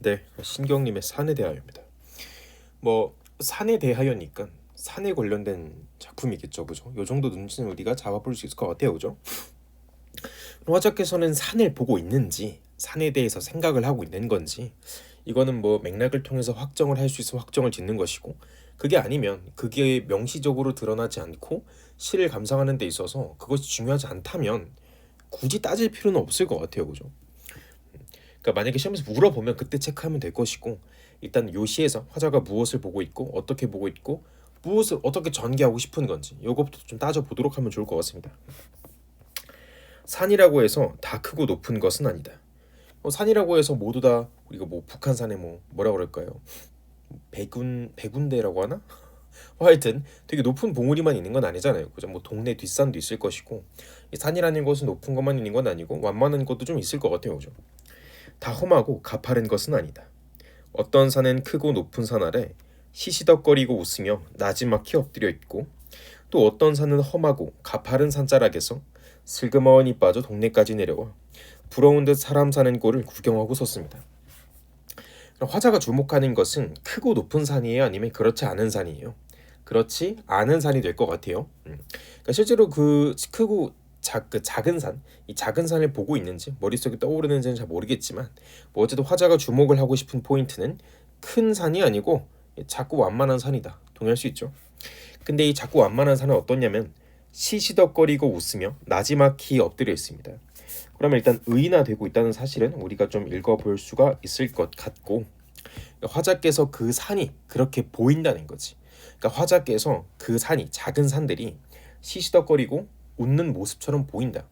네, 신경님의 산에 대하여입니다. 뭐 산에 대하여니까 산에 관련된 작품이겠죠, 그죠? 요 정도 눈치는 우리가 잡아볼 수 있을 것 같아요, 그죠? 화자께서는 산을 보고 있는지, 산에 대해서 생각을 하고 있는 건지, 이거는 뭐 맥락을 통해서 확정을 할 수 있으면 확정을 짓는 것이고, 그게 아니면 그게 명시적으로 드러나지 않고 시를 감상하는 데 있어서 그것이 중요하지 않다면 굳이 따질 필요는 없을 것 같아요, 그죠? 그러니까 만약에 시험에서 물어보면 그때 체크하면 될 것이고, 일단 요 시에서 화자가 무엇을 보고 있고 어떻게 보고 있고 무엇을 어떻게 전개하고 싶은 건지 요것부터 좀 따져보도록 하면 좋을 것 같습니다. 산이라고 해서 다 크고 높은 것은 아니다. 산이라고 해서 모두 다 우리가 뭐 북한산에 뭐 뭐라 그럴까요? 백운대라고 하나? 하여튼 되게 높은 봉우리만 있는 건 아니잖아요. 그죠? 뭐 동네 뒷산도 있을 것이고, 이 산이라는 것은 높은 것만 있는 건 아니고 완만한 것도 좀 있을 것 같아요. 그죠? 다 험하고 가파른 것은 아니다. 어떤 산은 크고 높은 산 아래 시시덕거리고 웃으며 나지막히 엎드려 있고, 또 어떤 산은 험하고 가파른 산자락에서 슬그머니 빠져 동네까지 내려와 부러운 듯 사람 사는 꼴을 구경하고 섰습니다. 화자가 주목하는 것은 크고 높은 산이에요, 아니면 그렇지 않은 산이에요? 그렇지 않은 산이 될 것 같아요. 그러니까 실제로 그 크고 작은 산, 이 작은 산을 보고 있는지 머릿속에 떠오르는지는 잘 모르겠지만, 뭐 어쨌든 화자가 주목을 하고 싶은 포인트는 큰 산이 아니고 작고 완만한 산이다. 동의할 수 있죠. 근데 이 작고 완만한 산은 어떠냐면 시시덕거리고 웃으며 나지막히 엎드려 있습니다. 그러면 일단 의인화 되고 있다는 사실은 우리가 좀 읽어볼 수가 있을 것 같고, 화자께서 그 산이 그렇게 보인다는 거지. 그러니까 화자께서 그 산이, 작은 산들이 시시덕거리고 웃는 모습처럼 보인다.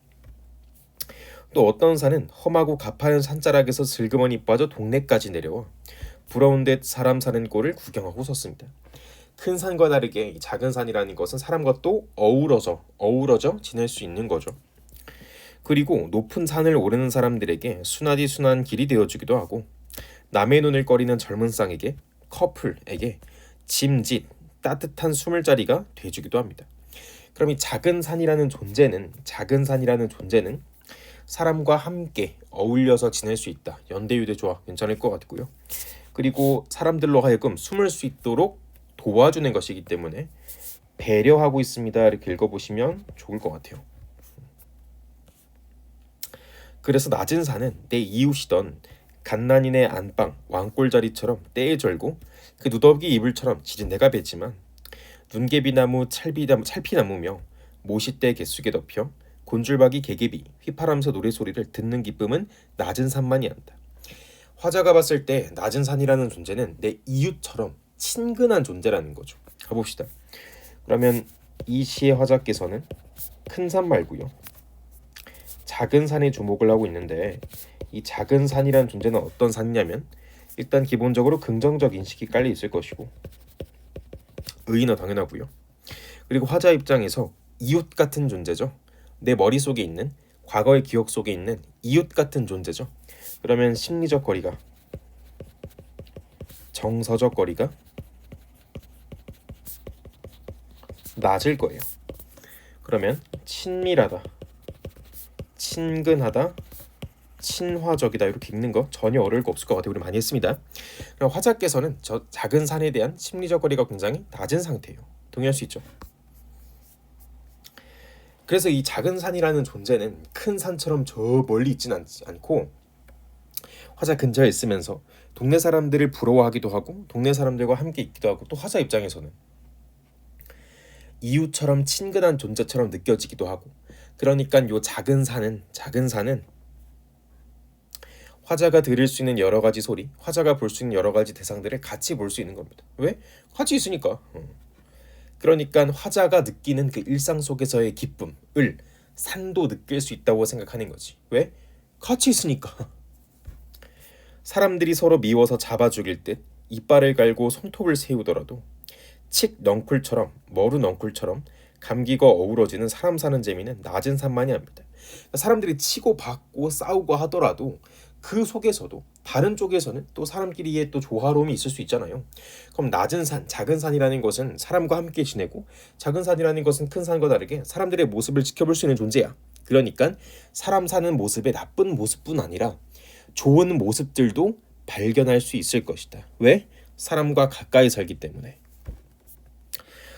또 어떤 산은 험하고 가파른 산자락에서 슬그머니 빠져 동네까지 내려와 부러운 듯 사람 사는 꼴을 구경하고 섰습니다. 큰 산과 다르게 이 작은 산이라는 것은 사람과 또 어우러져 지낼 수 있는 거죠. 그리고 높은 산을 오르는 사람들에게 순하디순한 길이 되어주기도 하고, 남의 눈을 꺼리는 젊은 쌍에게, 커플에게 짐짓 따뜻한 숨을 자리가 돼주기도 합니다. 그럼 이 작은 산이라는 존재는 사람과 함께 어울려서 지낼 수 있다. 연대유대 조합 괜찮을 것 같고요. 그리고 사람들로 하여금 숨을 수 있도록 도와주는 것이기 때문에 배려하고 있습니다. 이렇게 읽어보시면 좋을 것 같아요. 그래서 낮은 산은 내 이웃이던 갓난이네 안방 왕골자리처럼 때에 절고, 그 누더기 이불처럼 지진 내가 뱉지만, 눈개비나무 찰피나무며 모시대 개수게 덮여 곤줄박이 개개비 휘파람새 노래소리를 듣는 기쁨은 낮은 산만이 한다. 화자가 봤을 때 낮은 산이라는 존재는 내 이웃처럼 친근한 존재라는 거죠. 가봅시다. 그러면 이 시의 화자께서는 큰 산 말고요, 작은 산에 주목을 하고 있는데, 이 작은 산이라는 존재는 어떤 산이냐면 일단 기본적으로 긍정적 인식이 깔려 있을 것이고, 의인은 당연하고요. 그리고 화자 입장에서 이웃 같은 존재죠. 내 머릿속에 있는, 과거의 기억 속에 있는 이웃 같은 존재죠. 그러면 심리적 거리가, 정서적 거리가 낮을 거예요. 그러면 친밀하다, 친근하다, 친화적이다 이렇게 읽는 거 전혀 어려울 거 없을 것 같아요. 우리 많이 했습니다. 그럼 화자께서는 저 작은 산에 대한 심리적 거리가 굉장히 낮은 상태예요. 동의할 수 있죠. 그래서 이 작은 산이라는 존재는 큰 산처럼 저 멀리 있지는 않고 화자 근처에 있으면서 동네 사람들을 부러워하기도 하고 동네 사람들과 함께 있기도 하고, 또 화자 입장에서는 이웃처럼 친근한 존재처럼 느껴지기도 하고, 그러니까 요 작은 산은 화자가 들을 수 있는 여러 가지 소리, 화자가 볼 수 있는 여러 가지 대상들을 같이 볼 수 있는 겁니다. 왜? 같이 있으니까. 그러니까 화자가 느끼는 그 일상 속에서의 기쁨을 산도 느낄 수 있다고 생각하는 거지. 왜? 같이 있으니까. 사람들이 서로 미워서 잡아 죽일 듯 이빨을 갈고 손톱을 세우더라도 칡 넝쿨처럼, 머루 넝쿨처럼 감기고 어우러지는 사람 사는 재미는 낮은 산만이 합니다. 사람들이 치고 받고 싸우고 하더라도 그 속에서도 다른 쪽에서는 또 사람끼리의 또 조화로움이 있을 수 있잖아요. 그럼 낮은 산, 작은 산이라는 것은 사람과 함께 지내고, 작은 산이라는 것은 큰 산과 다르게 사람들의 모습을 지켜볼 수 있는 존재야. 그러니까 사람 사는 모습의 나쁜 모습뿐 아니라 좋은 모습들도 발견할 수 있을 것이다. 왜? 사람과 가까이 살기 때문에.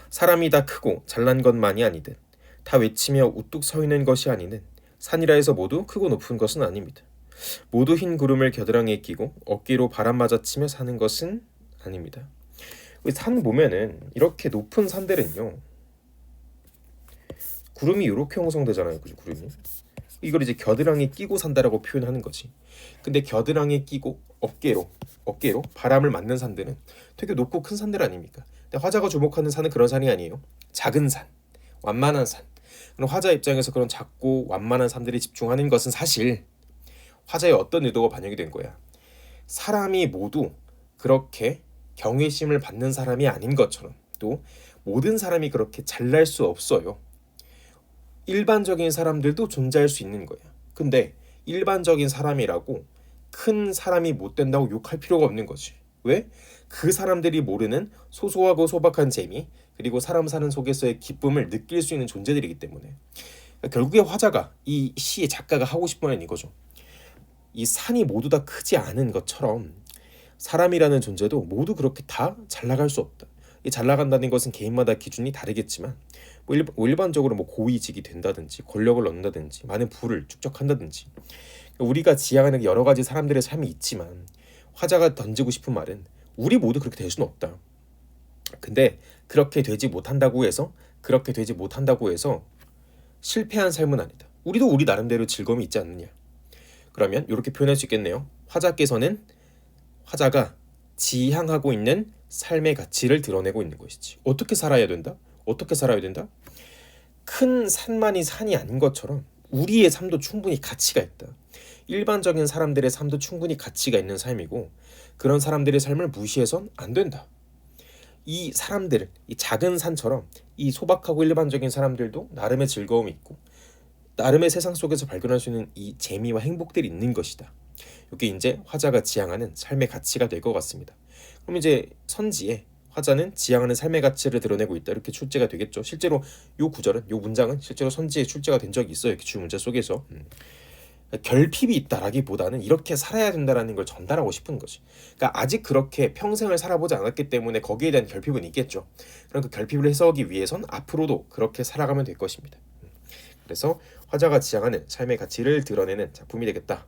사람이 다 크고 잘난 것만이 아니듯 다 외치며 우뚝 서 있는 것이 아니는 산이라 해서 모두 크고 높은 것은 아닙니다. 모두 흰 구름을 겨드랑이에 끼고 어깨로 바람 맞아치며 사는 것은 아닙니다. 산 보면은 이렇게 높은 산들은요, 구름이 이렇게 형성되잖아요. 그죠? 구름이. 이걸 이제 겨드랑이에 끼고 산다라고 표현하는 거지. 근데 겨드랑이에 끼고 어깨로 바람을 맞는 산들은 되게 높고 큰 산들 아닙니까? 근데 화자가 주목하는 산은 그런 산이 아니에요. 작은 산, 완만한 산. 그럼 화자 입장에서 그런 작고 완만한 산들이 집중하는 것은 사실 화자의 어떤 의도가 반영이 된 거야. 사람이 모두 그렇게 경외심을 받는 사람이 아닌 것처럼, 또 모든 사람이 그렇게 잘날 수 없어요. 일반적인 사람들도 존재할 수 있는 거야. 근데 일반적인 사람이라고 큰 사람이 못 된다고 욕할 필요가 없는 거지. 왜? 그 사람들이 모르는 소소하고 소박한 재미, 그리고 사람 사는 속에서의 기쁨을 느낄 수 있는 존재들이기 때문에. 결국에 화자가, 이 시의 작가가 하고 싶은 말은 이거죠. 이 산이 모두 다 크지 않은 것처럼 사람이라는 존재도 모두 그렇게 다 잘 나갈 수 없다. 이 잘 나간다는 것은 개인마다 기준이 다르겠지만 일반적으로 고위직이 된다든지 권력을 얻는다든지 많은 부를 축적한다든지 우리가 지향하는 여러 가지 사람들의 삶이 있지만, 화자가 던지고 싶은 말은 우리 모두 그렇게 될 수는 없다. 근데 그렇게 되지 못한다고 해서 실패한 삶은 아니다. 우리도 우리 나름대로 즐거움이 있지 않느냐. 그러면 이렇게 표현할 수 있겠네요. 화자가 지향하고 있는 삶의 가치를 드러내고 있는 것이지. 어떻게 살아야 된다? 큰 산만이 산이 아닌 것처럼 우리의 삶도 충분히 가치가 있다. 일반적인 사람들의 삶도 충분히 가치가 있는 삶이고, 그런 사람들의 삶을 무시해선 안 된다. 이 사람들, 이 작은 산처럼 이 소박하고 일반적인 사람들도 나름의 즐거움이 있고 나름의 세상 속에서 발견할 수 있는 이 재미와 행복들이 있는 것이다. 이게 이제 화자가 지향하는 삶의 가치가 될 것 같습니다. 그럼 이제 선지에 화자는 지향하는 삶의 가치를 드러내고 있다, 이렇게 출제가 되겠죠. 실제로 요 문장은 실제로 선지에 출제가 된 적이 있어요. 이렇게 주문자 속에서. 결핍이 있다라기보다는 이렇게 살아야 된다라는 걸 전달하고 싶은 거지. 그러니까 아직 그렇게 평생을 살아보지 않았기 때문에 거기에 대한 결핍은 있겠죠. 그럼 그 결핍을 해소하기 위해선 앞으로도 그렇게 살아가면 될 것입니다. 그래서 화자가 지향하는 삶의 가치를 드러내는 작품이 되겠다,